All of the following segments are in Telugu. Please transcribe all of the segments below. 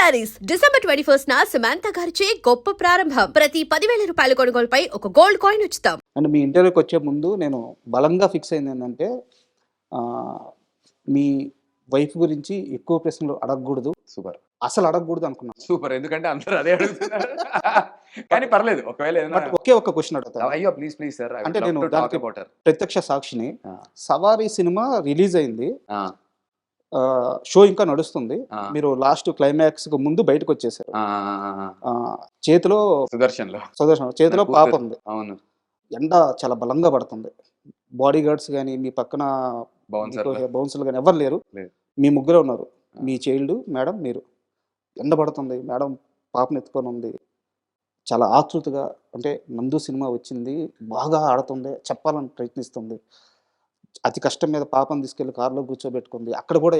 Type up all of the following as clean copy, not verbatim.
శారీస్ డిసెంబర్ 21 సమంత గారిచే గొప్ప ప్రారంభం. ప్రతి 10,000 రూపాయల కొనుగోలుపై ఒక గోల్డ్ కాయిన్ ఉచితం. అండ్ మీ ఇంటర్వ్యూకి వచ్చే ముందు నేను బలంగా ఫిక్స్ అయింది ఏంటంటే ఆహ్, మీ వైఫ్ గురించి ఎక్కువ ప్రశ్నలు అడగకూడదు. సూపర్. అసలు అడగకూడదు అనుకున్నాను. సూపర్. ఎందుకంటే అందరూ అదే అడుగుతున్నారు. కానీ పర్లేదు. ఒకవేళ ఏదైనా బట్ ఒకే ఒక్క క్వెషన్ అడుగుతాను. అయ్యో! Please sir. ఐ అంటే వుడ్ లవ్ నేను టు టాక్ దానికి అబౌట్ హర్. ప్రత్యక్ష సాక్షిని. ఆ! 'సవారీ' సినిమా రిలీజ్ అయింది. ఆ! షో ఇంకా నడుస్తుంది. ఆ! మీరు లాస్ట్ క్లైమాక్స్‌కి ముందు బయటకొచ్చేసారు. ఆ! ఆ! చేతిలో సుదర్శన్‌లో. చేతిలో నా పాప కూతురు. ఉంది. అవును. ఎండ చాలా బలంగా పడుతుంది. బాడీ గార్డ్స్ గాని, మీ పక్కన బౌన్సర్‌లు. బౌన్సర్లు గాని ఎవ్వరు లేరు. లేదు. మీ ముగ్గురే ఉన్నారు. ఆ! మీ చైల్డ్, మేడం, మీరు. ఎండ పడుతుంది. మేడం పాపని ఎత్తుకొని ఉంది. చాలా ఆతృతగా అంటే నందు సినిమా వచ్చింది. బాగా ఆడుతుంది. చెప్పాలని ప్రయత్నిస్తుంది. అతి కష్టం మీద పాపని తీసుకెళ్ళి కార్‌లో కూర్చోబెట్టుకుంది. అక్కడ కూడా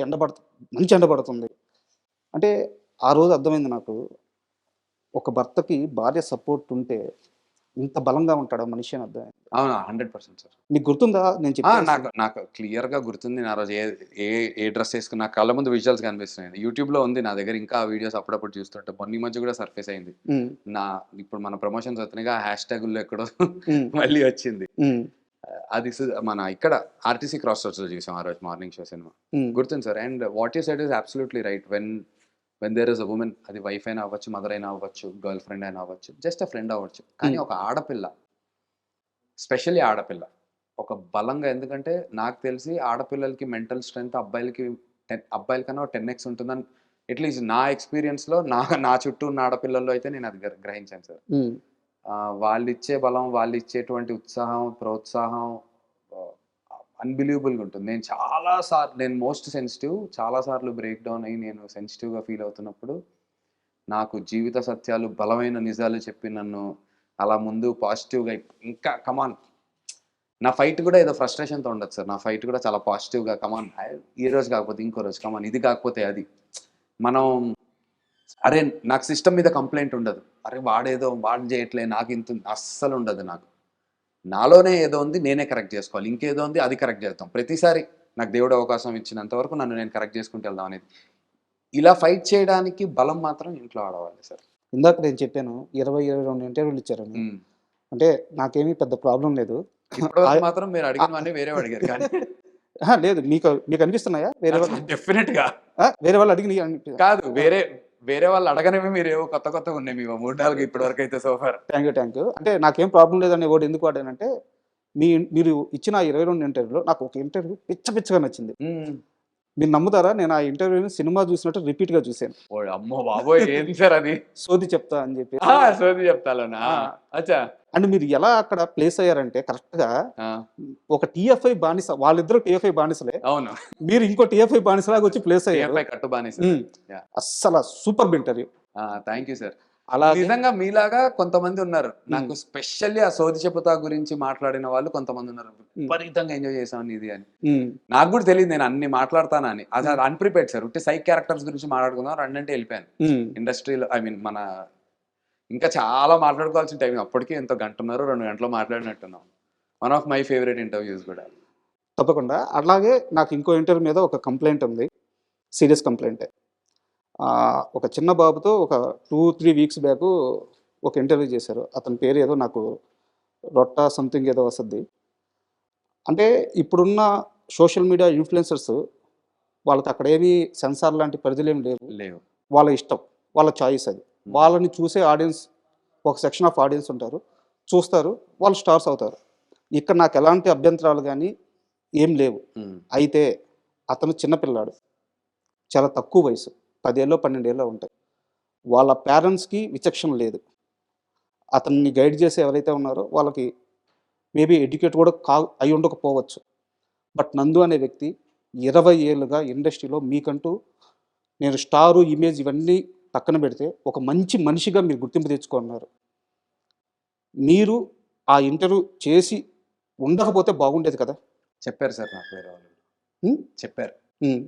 మంచి ఎండ పడుతుంది. అంటే ఆ రోజు అర్థమైంది నాకు. ఒక భర్తకి భార్య సపోర్ట్ ఉంటే ఇంత బలంగా ఉంటాడా మనిషి అని అర్థమైంది. అవును. 100% సార్. మీకు గుర్తుందా నేను ఆ! చెప్పేది? నాకు క్లియర్‌గా గుర్తుంది. నేను ఆ రోజు ఏ ఏ ఏ డ్రెస్ ఏసుకున్నా నా కళ్ళ ముందు విజువల్స్ కనిపిస్తున్నాయి. యూట్యూబ్‌లో ఉంది నా దగ్గర ఇంకా ఆ వీడియోస్ అప్పుడప్పుడు చూస్తుంటే. మొన్న ఈ మధ్య కూడా సర్ఫేస్ అయింది. హ్మ్. ఇప్పుడు మన ప్రమోషన్స్ అవుతున్నాయిగా ఆ హ్యాష్‌ట్యాగుల్లో ఎక్కడో హ్మ్. మళ్ళీ వచ్చింది. హ్మ్. అది మన ఇక్కడ ఆర్టీసీ క్రాస్ రోడ్స్‌లో చూసాం ఆ రోజు మార్నింగ్ షో సినిమా. హ్మ్. గుర్తుంది sir. And what you said is absolutely right. When there is a women, అది వైఫ్ అయినా అవ్వచ్చు, మదర్ అయినా అవ్వచ్చు, గర్ల్ ఫ్రెండ్ అయినా అవ్వచ్చు, జస్ట్ అ ఫ్రెండ్ అవ్వచ్చు. కానీ హ్మ్. ఒక ఆడపిల్ల, స్పెషల్లీ ఆడపిల్ల ఒక బలంగా, ఎందుకంటే నాకు తెలిసి ఆడపిల్లలకి మెంటల్ స్ట్రెంగ్త్ అబ్బాయిల కన్నా 10x ఉంటుందని అట్లీస్ట్ నా ఎక్స్‌పీరియన్స్‌లో నా చుట్టూ ఉన్న ఆడపిల్లల్లో అయితే నేను అది గ్రహించాను సార్. హ్మ్. వాళ్ళిచ్చే బలం, వాళ్ళిచ్చేటువంటి ఉత్సాహం, ప్రోత్సాహం ఆహ్, అన్‌బిలీవబుల్‌గా ఉంటుంది. నేను మోస్ట్ సెన్సిటివ్. చాలా సార్లు బ్రేక్ డౌన్ అయ్యి నేను సెన్సిటివ్‌గా ఫీల్ అవుతున్నప్పుడు, నాకు జీవిత సత్యాలు, బలమైన నిజాలు చెప్పి నన్ను అలా ముందు పాజిటివ్‌గా ఇంకా కమాన్, నా ఫైట్ కూడా ఏదో ఫ్రస్ట్రేషన్‌తో ఉండదు సార్. నా ఫైట్ కూడా చాలా పాజిటివ్‌గా కమాన్, ఈ రోజు కాకపోతే ఇంకో రోజు, కమాన్ ఇది కాకపోతే అది. మనం అరే! నాకు సిస్టమ్ మీద కంప్లెయింట్ ఉండదు. అరే! వాడు చేయట్లే నాకింతుంది అస్సలుండదు నాకు. నాలోనే ఏదో ఉంది, నేనే కరెక్ట్ జేసుకోవాలి. ఇంకేదో ఉంది, అది కరెక్ట్ జేద్దాం. ప్రతిసారి నాకు దేవుడు అవకాశం ఇచ్చినంత వరకు నన్ను నేను కరెక్ట్ జేసుకుంటూ వెళ్దాం అనేది. ఇలా ఫైట్ చేయడానికి బలం మాత్రం ఇంట్లో ఆడవాళ్ళే సార్. ఇందాక నేను చెప్పాను 20, 22 ఇంటర్వ్యూలు ఇచ్చారని. హ్మ్. అంటే నాకేమీ పెద్ద ప్రాబ్లమ్ లేదు. ఇప్పటివరకు ఆహ్, మాత్రం మీరు అడిగినవన్నీ వేరేవి అడిగారు కానీ అహా! లేదు. మీకు అనిపిస్తున్నాయా? వేరే వాళ్ళు డెఫినిట్‌గా వేరే వాళ్ళు అడిగినయి కాదు. వేరే వాళ్ళు అడగనివి మీరేవో కొత్తగున్నాయి మీవో 3, 4 ఇప్పటివరకైతే సో ఫార్. Thank you. అంటే నాకేం ప్రాబ్లమ్ లేదనే వర్డ్ ఎందుకు వాడానంటే, మీరు ఇచ్చిన ఆ 22 ఇంటర్వ్యూలో నాకు ఒక ఇంటర్వ్యూ పిచ్చగా నచ్చింది. హ్మ్. మీరు నమ్ముతారా? నేను ఆ ఇంటర్వ్యూని సినిమా చూసినట్టు రిపీట్‌గా చూసాను. ఓయ్ అమ్మో బాబోయ్! ఏంది సార్ అది? సోది చెప్తా అని చెప్పేసి. సోది చెప్తాలోనా? ఆ! అచ్చా! అండ్ మీరు ఎలా అక్కడ ప్లేస్ అయ్యారంటే కరెక్ట్‌గా ఆ! ఒక టీఎఫ్ఐ బానిస వాళ్ళిద్దరూ టీఎఫ్ఐ బానిసలే. అవును. మీరు ఇంకో టీఎఫ్ఐ బానిసలాగా వచ్చి ప్లేస్ అయ్యారు. టీఎఫ్ఐ కట్టు బానిస. హ్మ్. యాహ్! అస్సల superb interview. Thank you sir. అలాగే నిజంగా మీలాగా కొంతమంది ఉన్నారు. హ్మ్. నాకు స్పెషల్లీ ఆ సోది చెప్పుతా గురించి మాట్లాడిన వాళ్ళు కొంతమంది ఉన్నారు. హ్మ్. విపరీతంగా ఎంజాయ్ చేశాను ఇది అని. హ్మ్. నాకు కూడా తెలీదు నేను అన్ని మాట్లాడతానా అని. అది అన్‌ప్రిపేర్డ్ సార్. ఉట్టి సైడ్ క్యారెక్టర్స్ గురించి మాట్లాడుకుందాం రండంటే ఎళ్ళిపోయాను. హ్మ్. ఇండస్ట్రీలో ఐ మీన్ ఇంకా చాలా మాట్లాడుకోవాల్సిన టైం అప్పటికే ఎంతో గంటన్నర, 2 గంటలు మాట్లాడినట్టున్నాం. One of my favourite interviews కూడా. తప్పకుండా. అలాగే నాకు ఇంకో ఇంటర్వ్యూ మీద ఒక కంప్లెయింట్ ఉంది. సీరియస్ కంప్లెయింటే. ఒక చిన్న బాబుతో ఒక 2, 3 వీక్స్ బ్యాకు ఒక ఇంటర్వ్యూ చేశారు. అతని పేరు ఏదో నాకు రొట్టా సంథింగ్ ఏదో వస్తది. అంటే ఇప్పుడున్న సోషల్ మీడియా ఇన్‌ఫ్లుయెన్సర్స్ వాళ్ళకి అక్కడేమి సెన్సార్ లాంటి పరిధులేమి లేవు. లేవు. వాళ్ళ ఇష్టం. వాళ్ళ చాయిస్ అది. హ్మ్. వాళ్ళని చూసే ఆడియన్స్ ఒక సెక్షన్ ఆఫ్ ఆడియన్స్ ఉంటారు. చూస్తారు. వాళ్ళు స్టార్స్ అవుతారు. ఇక్కడ నాకెలాంటి అభ్యంతరాలు గాని ఏం లేవు. హ్మ్. అయితే అతను చిన్న పిల్లాడు. చాలా తక్కువ వయసు. 10 ఏళ్ళో, 12 ఏళ్ళో ఉంటాయి. వాళ్ళ పేరెంట్స్‌కి విచక్షణ లేదు. అతన్ని గైడ్ చేసే ఎవరైతే ఉన్నారో వాళ్ళకి మేబీ ఎడ్యుకేట్ కూడా అయ్యుండకపోవచ్చు. బట్ నందు అనే వ్యక్తి 20 ఏళ్లుగా ఇండస్ట్రీలో మీకంటూ నేను స్టారు, ఇమేజ్ ఇవన్నీ పక్కన పెడితే ఒక మంచి మనిషిగా మీరు గుర్తింపు తెచ్చుకున్నారు. మీరు ఆ ఇంటర్వ్యూ చేసి ఉండకపోతే బాగుండేది కదా! చెప్పారు సార్ నాకు వేరే వాళ్ళు. హ్మ్. చెప్పారు. హ్మ్.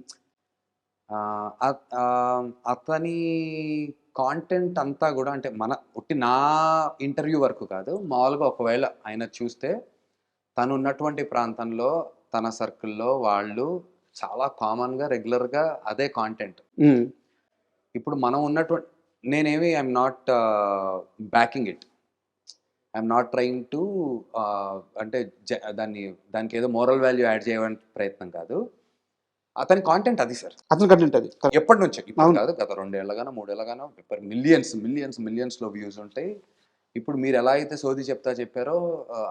అతని కాంటెంట్ అంతా గూడా అంటే ఉట్టి నా ఇంటర్వ్యూ వరకు కాదు. మామూలుగా ఒకవేళ ఆయన చూస్తే తనున్నటువంటి ప్రాంతంలో, తన సర్కిల్‌లో వాళ్ళు చాలా కామన్‌గా, రెగ్యులర్‌గా అదే కాంటెంట్. హ్మ్. ఇప్పుడు మనం ఉన్నటువంటి నేనేమి I'm not backing it. I'm not trying to అంటే దానికి ఏదో మోరల్ వాల్యూ యాడ్ చేయడానికి ప్రయత్నం కాదు. అతని కాంటెంట్ అది సార్. అతని కంటెంట్ అది. ఎప్పటి నుంచో, ఇప్పుడు అవును. కాదు, గత 2 ఏళ్ళగానో 3 ఏళ్ళగానో మిలియన్స్‌లో వ్యూస్ ఉంటాయి. ఇప్పుడు మీరు ఎలా అయితే సోది చెప్పారో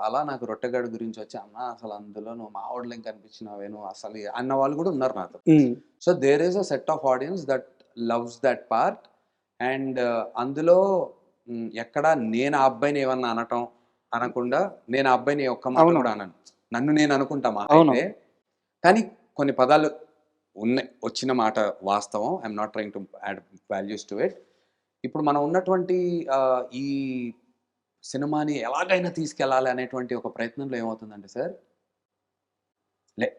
అలా నాకు రొట్టెగాడి గురించి వచ్చి, అన్న అసలు అందులో నువ్వు మావోడిలా కనిపించినావే, నువ్వు అసలు అన్న వాళ్ళు కూడా ఉన్నారు నాతో. Hmm. So there is a set of audience that loves that part. And అందులో ఎక్కడ నేను ఆ అబ్బాయిని ఏమన్నా అనకుండా, నేను ఆ అబ్బాయిని ఒక్క మాట అవును. కూడా అనను. నన్ను నేను అనుకుంటా మాట అవును. అయితే. కానీ కొన్ని పదాలు వచ్చిన మాట వాస్తవం. I'm not trying to add values to it. ఇప్పుడు మనం ఉన్నటువంటి ఈ సినిమాని ఎలాగైనా తీసుకెళ్ళాలి అనేటువంటి ఒక ప్రయత్నంలో ఏమవుతుందంటే సార్,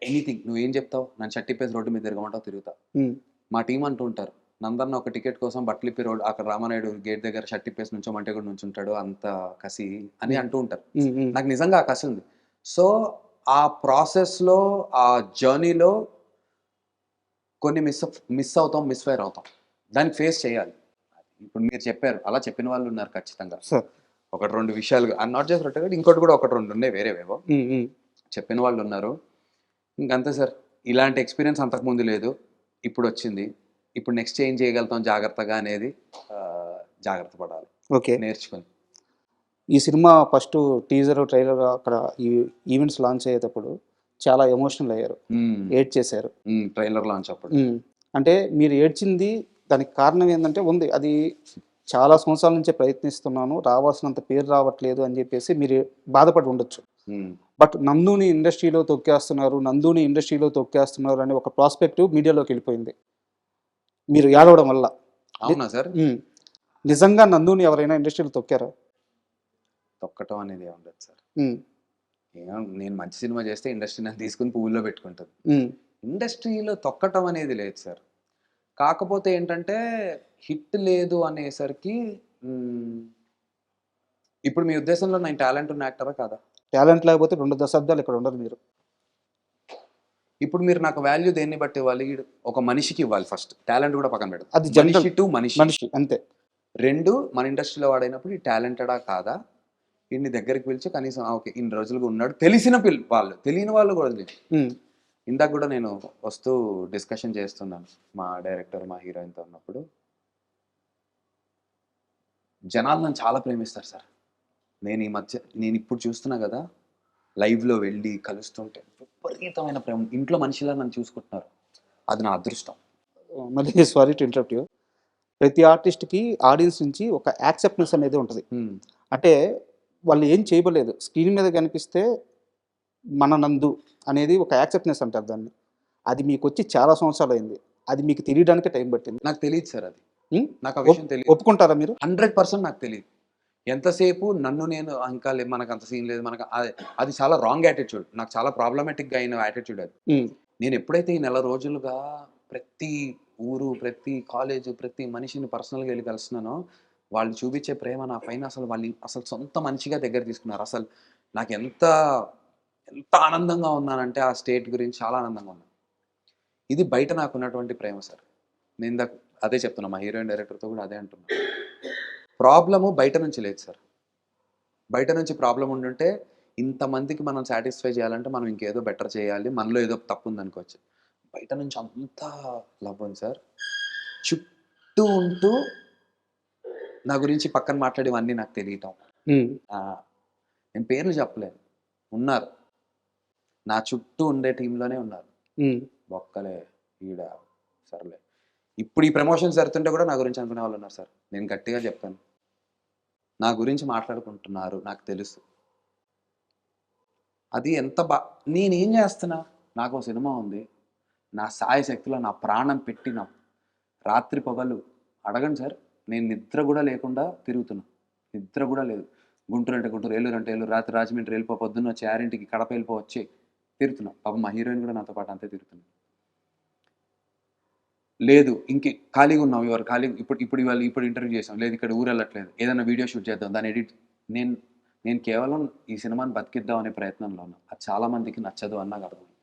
ఎనీథింగ్ నువ్వేం చెప్తావు, నన్ను షర్టిప్పేసి రోడ్డు మీద తిరగమంటావు, తిరుగుతా. హ్మ్. మా టీం అంటూ ఉంటారు, నందన్న ఒక టికెట్ కోసం బట్టలిప్పి రోడ్ అక్కడ రామానాయుడు గేట్ దగ్గర షర్టిప్పేసి నుంచోమంటే కూడా నుంచుంటాడు, అంత కసి అని అంటూ ఉంటారు. హ్మ్. హ్మ్. నాకు నిజంగా ఆ కసి ఉంది. సో ఆ ప్రాసెస్‌లో, ఆ జర్నీలో కొన్ని మిస్ఫైర్ అవుతాం. దాన్ని ఫేస్ చేయాలి. ఇప్పుడు మీరు చెప్పారు, అలా చెప్పిన వాళ్ళు ఉన్నారు ఖచ్చితంగా. సార్. 1, 2 విషయాలు నాట్ జస్ట్ రొట్టెగాడు, ఇంకోటి కూడా 1, 2 ఉన్నాయి వేరేవేవో. హ్మ్. హ్మ్. చెప్పిన వాళ్ళు ఉన్నారు. ఇంకంతే సార్. ఇలాంటి ఎక్స్‌పీరియన్స్ అంతకుముందు లేదు. ఇప్పుడొచ్చింది. ఇప్పుడు నెక్స్ట్ ఏం చేయగలుగుతాం జాగ్రత్తగా అనేది జాగ్రత్త పడాలి. ఓకే. నేర్చుకొని. ఈ సినిమా ఫస్టు టీజర్, ట్రైలర్ అక్కడ ఈ ఈవెంట్స్ లాంచ్ అయ్యేటప్పుడు చాలా ఎమోషనల్ అయ్యారు. ఏడ్చేశారు. ట్రైలర్ లాంచ్ అప్పుడు. అంటే మీరు ఏడ్చింది దానికి కారణం ఏందంటే ఉంది. అది చాలా సంవత్సరాల నుంచే ప్రయత్నిస్తున్నాను, రావాల్సినంత పేరు రావట్లేదు అని చెప్పేసి మీరు బాధపడి ఉండొచ్చు. బట్ నందుని ఇండస్ట్రీలో తొక్కేస్తున్నారు అనే ఒక ప్రాస్పెక్టివ్ మీడియాలోకి వెళ్ళిపోయింది మీరు ఏడవడం వల్ల. అవునా సార్? నిజంగా నందుని ఎవరైనా ఇండస్ట్రీలో తొక్కారా? తొక్కటం అనేది ఉండదు సార్. హ్మ్. నేను మంచి సినిమా చేస్తే ఇండస్ట్రీ నన్ను తీసుకుని పువ్వుల్లో పెట్టుకుంటుంది. హ్మ్. ఇండస్ట్రీలో తొక్కటం అనేది లేదు సార్. కాకపోతే ఏంటంటే హిట్ లేదు అనేసరికి ఇప్పుడు మీ ఉద్దేశంలో నేను టాలెంట్ ఉన్న యాక్టరా కాదా? టాలెంట్ లేకపోతే 2 దశాబ్దాలు ఇక్కడ ఉండరు మీరు. ఇప్పుడు మీరు నాకు వాల్యూ దేన్ని బట్టి ఇవ్వాలి? ఒక మనిషికి ఇవ్వాలి ఫస్ట్. టాలెంట్ కూడా పక్కన పెడదాం. అది జనరల్. మనిషి టు మనిషి. మనిషి అంతే. 2 మన ఇండస్ట్రీలో వాడైనప్పుడు ఈ టాలెంటెడా కాదా? ఈడిని దగ్గరికి పిలిచి కనీసం ఓకే, ఇన్ని రోజులుగా ఉన్నాడు. తెలిసిన వాళ్ళు, తెలియని వాళ్ళు కూడా లేదు. ఇందాక కూడా నేను వస్తూ డిస్కషన్ చేస్తున్నాను మా డైరెక్టర్, మా హీరోయిన్‌తో ఉన్నప్పుడు. జనాలు నన్ను చాలా ప్రేమిస్తారు సార్. నేను ఇప్పుడు చూస్తున్నా కదా, లైవ్‌లో వెళ్ళి కలుస్తుంటే విపరీతమైన ప్రేమ. ఇంట్లో మనిషిలా నన్ను చూసుకుంటున్నారు. అది నా అదృష్టం. మళ్ళీ సారీ టు ఇంటరప్ట్ యూ. ప్రతి ఆర్టిస్ట్‌కి ఆడియన్స్ నుంచి ఒక యాక్సెప్టెన్స్ అనేది ఉంటది. అంటే వాళ్ళు ఏం చేయలేదు. స్క్రీన్ మీద కనిపిస్తే మన నందు అనేది ఒక యాక్సెప్టెన్స్ అంటారు దాన్ని. అది మీకొచ్చి చాలా సంవత్సరాలయింది. అది మీకు తెలియడానికే టైం పట్టింది. నాకు తెలీదు సార్ అది. హ్మ్. నాకు ఆ విషయం తెలీదు. ఒప్పుకుంటారా మీరు? 100% నాకు తెలీదు. ఎంతసేపు నన్ను నేను ఇంకా మనకంత సీన్ లేదు, అది చాలా రాంగ్ యాటిట్యూడ్. నాకు చాలా ప్రాబ్లమాటిక్‌గా అయిన యాటిట్యూడ్ అది. నేను ఎప్పుడైతే ఈ నెల రోజులుగా ప్రతి ఊరు, ప్రతి కాలేజు, ప్రతి మనిషిని పర్సనల్‌గా వెళ్లి కలుస్తున్నానో, వాళ్ళు చూపించే ప్రేమ నా పైన అసలు సొంత మనిషిగా దగ్గర తీసుకున్నారు. అసలు నాకు ఎంత ఆనందంగా ఉన్నానంటే ఆ స్టేట్ గురించి చాలా ఆనందంగా ఉన్నాను. ఇది బయట నాకున్నటువంటి ప్రేమ సార్. నేను ఇందాక అదే చెప్తున్నా, మా హీరోయిన్ డైరెక్టర్‌తో కూడా అదే అంటున్నా. ప్రాబ్లము బయట నుంచి లేదు సార్. బయట నుంచి ప్రాబ్లమ్ ఉండుంటే ఇంతమందికి మనం సాటిస్ఫై చేయాలంటే మనం ఇంకేదో బెటర్ చేయాలి, మనలో ఏదో తప్పు ఉందనుకోవచ్చు. బయట నుంచి అంతా లవ్ ఉంది సార్. చుట్టూ ఉంటూ నా గురించి పక్కన మాట్లాడేవన్నీ నాకు తెలియటం. నేను పేర్లు చెప్పలేను. ఉన్నారు. నా చుట్టూ ఉండే టీంలోనే ఉన్నారు. బొక్కలే ఈడ సర్లే. ఇప్పుడు ఈ ప్రమోషన్స్ జరుగుతుంటే కూడా నా గురించి అనుకునే వాళ్ళు ఉన్నారు సార్. నేను గట్టిగా చెప్తాను. నా గురించి మాట్లాడుకుంటున్నారు, నాకు తెలుసు. అది ఎంత నేనేం చేస్తున్నా? నాకు సినిమా ఉంది. నా శాయశక్తిలో నా ప్రాణం పెట్టి రాత్రి పగలు అడగండి సార్, నేను నిద్ర కూడా లేకుండా తిరుగుతున్నా. నిద్ర కూడా లేదు. గుంటూరు అంటే గుంటూరు, ఏలూరు అంటే ఏలూరు, రాత్రి రాజమండ్రి వెళ్ళిపో, పొద్దున్న వచ్చి 6ంటికి కడప వెళ్ళిపో వచ్చి తిరుగుతున్నా. పాపం మా హీరోయిన్ కూడా నాతో పాటు అంతే తిరుగుతున్నా. లేదు ఖాళీగా ఉన్నాం, ఎవరు ఖాళీ ఇప్పుడు ఇంటర్వ్యూ చేసాం, లేదు ఇక్కడ ఊరు వెళ్ళట్లేదు, ఏదైనా వీడియో షూట్ చేద్దాం, దాన్ని ఎడిట్. నేను కేవలం ఈ సినిమాని బతికిద్దాం అనే ప్రయత్నంలో ఉన్నా. అది చాలా మందికి నచ్చదు అని నాకు అర్థమైంది.